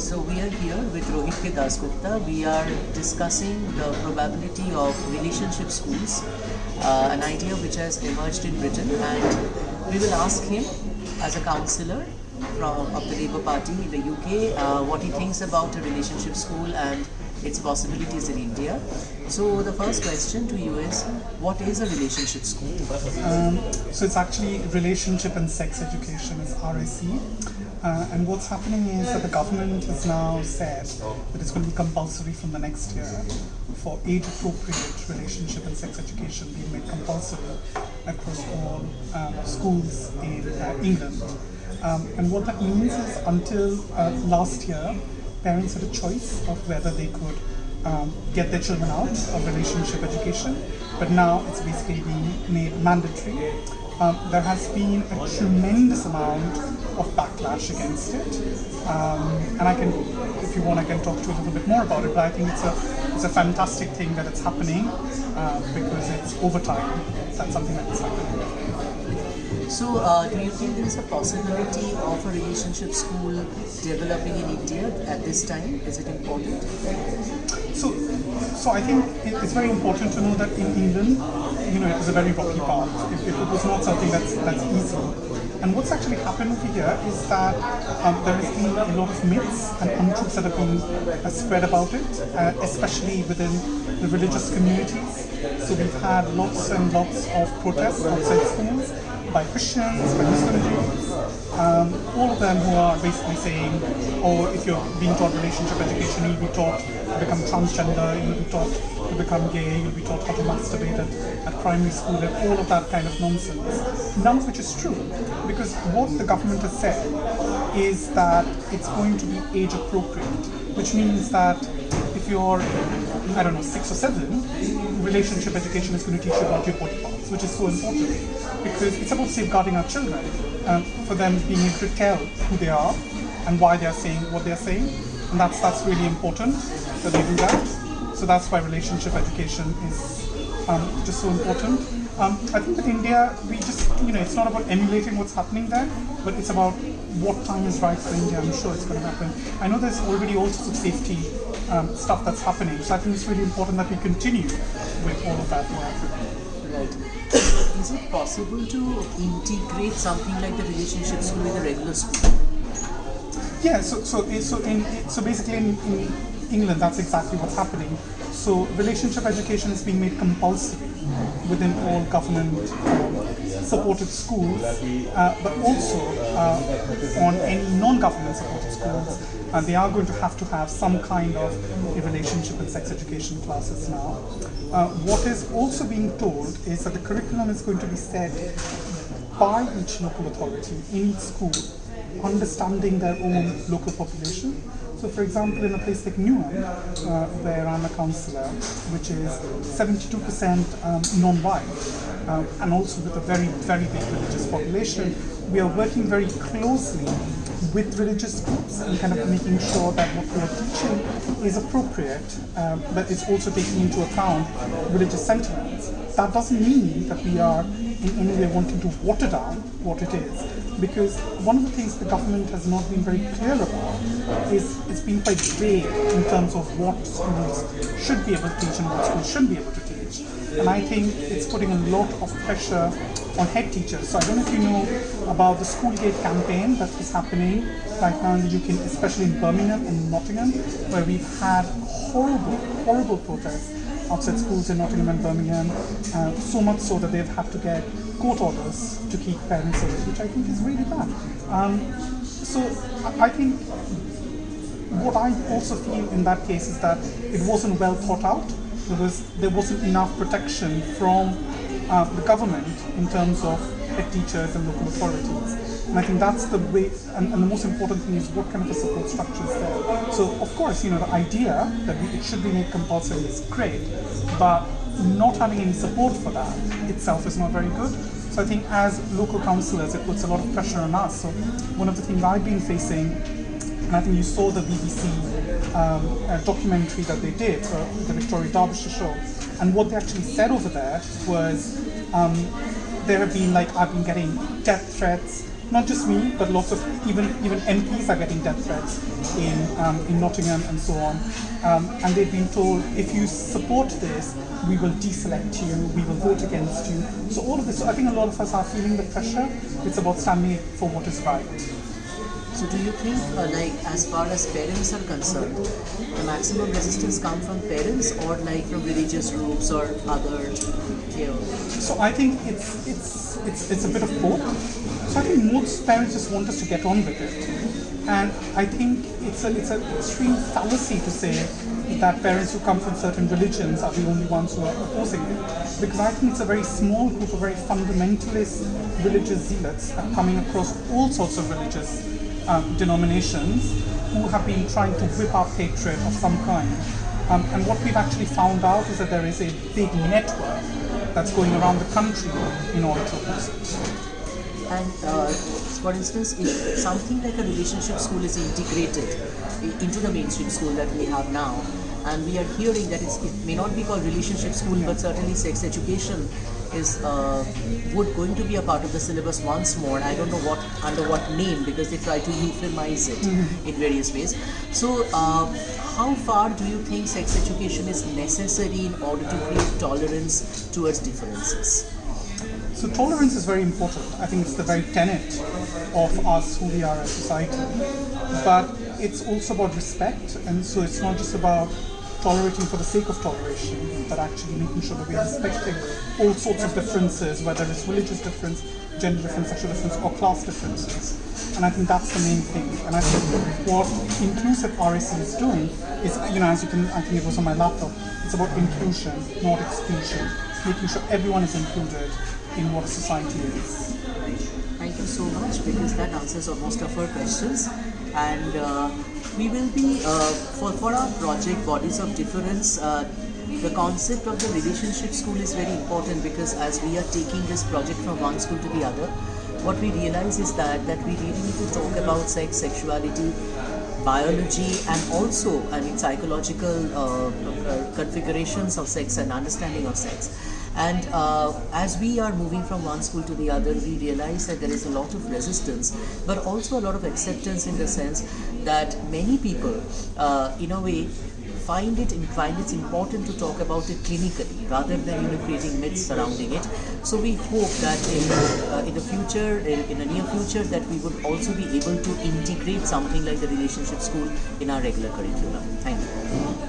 So we are here with Rohit K Dasgupta. We are discussing the probability of relationship schools, an idea which has emerged in Britain, and we will ask him as a councillor of the Labour Party in the UK what he thinks about a relationship school and its possibilities in India. So the first question to you is, what is a relationship school? So it's actually relationship and sex education, is RSE. And what's happening is that the government has now said that it's going to be compulsory from the next year for age-appropriate relationship and sex education being made compulsory across all schools in England. And what that means is until last year, parents had a choice of whether they could get their children out of relationship education, but now it's basically being made mandatory. There has been a tremendous amount of backlash against it, and I can, if you want, I can talk to you a little bit more about it. But I think it's a fantastic thing that it's happening because it's over time. That's something that's happening. So, do you think there is a possibility of a relationship school developing in India at this time? Is it important? So I think it's very important to know that in England, it was a very rocky path. It was not something that's easy. And what's actually happened over here is that there has been a lot of myths and untruths that have been spread about it, especially within the religious communities. So we've had lots and lots of protests outside schools by Christians, by Muslim Jews, all of them who are basically saying, oh, if you're being taught relationship education, you'll be taught to become transgender, you'll be taught to become gay, you'll be taught how to masturbate at primary school, and all of that kind of nonsense. None of which is true, because what the government has said is that it's going to be age appropriate, which means that if you're, 6 or 7, relationship education is going to teach you about your body parts, which is so important, because it's about safeguarding our children, for them being able to tell who they are and why they are saying what they are saying, and that's really important that they do that. So that's why relationship education is just so important. I think that India, we just, it's not about emulating what's happening there, but it's about what time is right for India. I'm sure it's going to happen. I know there's already all sorts of safety stuff that's happening, so I think it's really important that we continue with all of that work. Right. Is it possible to integrate something like the relationship school with a regular school? Yeah, so basically in England, that's exactly what's happening. So relationship education is being made compulsory within all government supported schools, but also on any non-government supported schools, they are going to have some kind of a relationship and sex education classes now. What is also being told is that the curriculum is going to be set by each local authority in each school, understanding their own local population. So for example, in a place like Newham, where I'm a councillor, which is 72% non-white, and also with a very, very big religious population, we are working very closely with religious groups and kind of making sure that what we are teaching is appropriate, but it's also taking into account religious sentiments. That doesn't mean that we are in any way wanting to water down what it is, because one of the things the government has not been very clear about is it's been quite vague in terms of what schools should be able to teach and what schools shouldn't be able to teach. And I think it's putting a lot of pressure on head teachers. So I don't know if you know about the Schoolgate campaign that is happening right now in the UK, especially in Birmingham and Nottingham, where we've had horrible protests outside schools in Nottingham and Birmingham, so much so that they've had to get court orders to keep parents away, which I think is really bad. So I think what I also feel in that case is that it wasn't well thought out. There wasn't enough protection from the government in terms of head teachers and local authorities. And I think that's the way, and the most important thing is what kind of a support structure is there. So of course, the idea that it should be made compulsory is great, but not having any support for that itself is not very good. So I think as local councillors, it puts a lot of pressure on us. So one of the things I've been facing, and I think you saw the BBC documentary that they did, the Victoria Derbyshire show, and what they actually said over there was there have been I've been getting death threats, not just me, but lots of even MPs are getting death threats in Nottingham and so on, and they've been told, if you support this, we will deselect you, we will vote against you. So all of this, so I think a lot of us are feeling the pressure. It's about standing for what is right. So do you think, like, as far as parents are concerned, the maximum resistance come from parents or like from religious groups or other, you know? So I think it's a bit of both. So I think most parents just want us to get on with it, and I think it's an extreme fallacy to say that parents who come from certain religions are the only ones who are opposing it, because I think it's a very small group of very fundamentalist religious zealots coming across all sorts of religious denominations who have been trying to whip up hatred of some kind. And what we've actually found out is that there is a big network that's going around the country in order to oppose it. And for instance, if something like a relationship school is integrated into the mainstream school that we have now, and we are hearing that it may not be called relationship school, but certainly sex education is going to be a part of the syllabus once more. I don't know under what name, because they try to euphemize it in various ways. So how far do you think sex education is necessary in order to create tolerance towards differences? So tolerance is very important. I think it's the very tenet of us, who we are as society. But it's also about respect, and so it's not just about tolerating for the sake of toleration, but actually making sure that we're respecting all sorts of differences, whether it's religious difference, gender difference, sexual difference, or class differences. And I think that's the main thing. And I think what inclusive RSC is doing is, as you can, I think it was on my laptop, it's about inclusion, not exclusion, making sure everyone is included in what a society is. Thank you so much, because that answers most of our questions. And we will be, for our project Bodies of Difference, the concept of the relationship school is very important, because as we are taking this project from one school to the other, what we realize is that we really need to talk about sex, sexuality, biology, and also, psychological configurations of sex and understanding of sex. And as we are moving from one school to the other, we realize that there is a lot of resistance, but also a lot of acceptance, in the sense that many people, in a way, find it's important to talk about it clinically rather than creating myths surrounding it. So we hope that in the near future, that we would also be able to integrate something like the relationship school in our regular curriculum. Thank you.